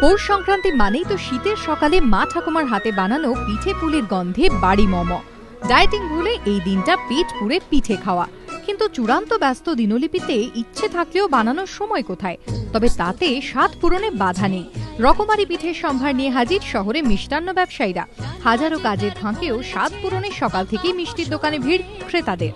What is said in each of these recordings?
পৌষ সংক্রান্তি মানেই তো শীতের সকালে মা ঠাকুমার হাতে বানানো পিঠে পুলির গন্ধে বাড়ি মম। ডায়েটিং ভুলে এই দিনটা পেট পুড়ে পিঠে খাওয়া, কিন্তু চূড়ান্ত ব্যস্ত দিনলিপিতে ইচ্ছে থাকলেও বানানোর সময় কোথায়? তবে তাতে স্বাদ পূরণে বাধা নেই। রকমারি পিঠের সম্ভার নিয়ে হাজির শহরে মিষ্টান্ন ব্যবসায়ীরা। হাজারো কাজের ফাঁকেও স্বাদ পূরণে সকাল থেকেই মিষ্টির দোকানে ভিড় ক্রেতাদের।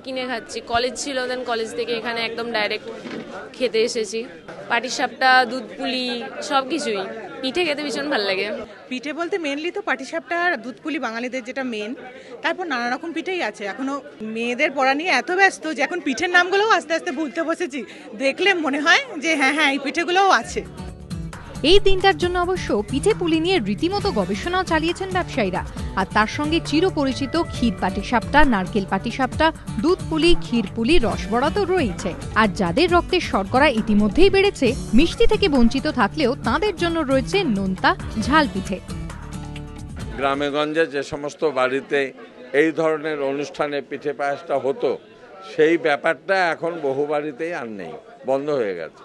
কিনে খাচ্ছি, কলেজ ছিল, দেন কলেজ থেকে এখানে একদম ডাইরেক্ট খেতে এসেছি। পাটিসাপটা, দুধ পুলি সবকিছুই। পিঠে খেতে ভীষণ ভালো লাগে। পিঠে বলতে মেনলি তো পাটিসাপটা আর দুধ পুলি বাঙালিদের যেটা মেন, তারপর নানা রকম পিঠেই আছে। এখনো মেয়েদের পড়া নিয়ে এত ব্যস্ত যে এখন পিঠের নামগুলোও আস্তে আস্তে ভুলতে বসেছি। দেখলে মনে হয় যে হ্যাঁ এই পিঠেগুলোও আছে। এই দিনটার জন্য অবশ্য পিঠে পুলি নিয়ে রীতিমতো গবেষণাও চালিয়েছেন ব্যবসায়ীরা। আর তার সঙ্গে চিরপরিচিত ক্ষীর পাটিসাপটা, নারকেল পাটিসাপটা, দুধ পুলি, ক্ষীর পুলি, রসবড়া তো রয়েছে। আর যাদের রক্তের শর্করা ইতিমধ্যেই বেড়েছে, মিষ্টি থেকে বঞ্চিত থাকলেও তাদের জন্য রয়েছে নোনতা ঝাল পিঠে। গ্রামে গঞ্জে যে সমস্ত বাড়িতে এই ধরনের অনুষ্ঠানে পিঠে পায়েসটা হতো, সেই ব্যাপারটা এখন বহু বাড়িতেই আর নেই, বন্ধ হয়ে গেছে।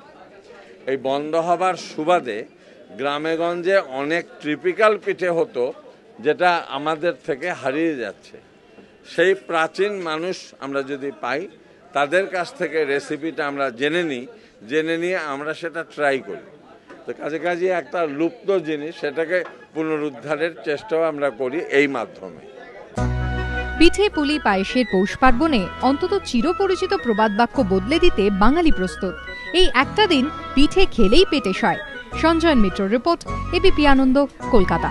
এই বন্ধ হবার সুবাদে গ্রামে গঞ্জে অনেক ট্রিপিক্যাল পিঠে হতো, যেটা আমাদের থেকে হারিয়ে যাচ্ছে। সেই প্রাচীন মানুষ আমরা যদি পাই, তাদের কাছ থেকে রেসিপিটা আমরা জেনে নিয়ে আমরা সেটা ট্রাই করি। তো কাজে একটা লুপ্ত জিনিস, সেটাকে পুনরুদ্ধারের চেষ্টাও আমরা করি এই মাধ্যমে। পিঠে পুলি পায়েসের পৌষ পার্বণে অন্তত চিরপরিচিত প্রবাদ বাক্য বদলে দিতে বাঙালি প্রস্তুত। এই একটা দিন পিঠে খেলেই পেটে সয়। সঞ্জয় মিত্র রিপোর্ট, এবিপি আনন্দ, কলকাতা।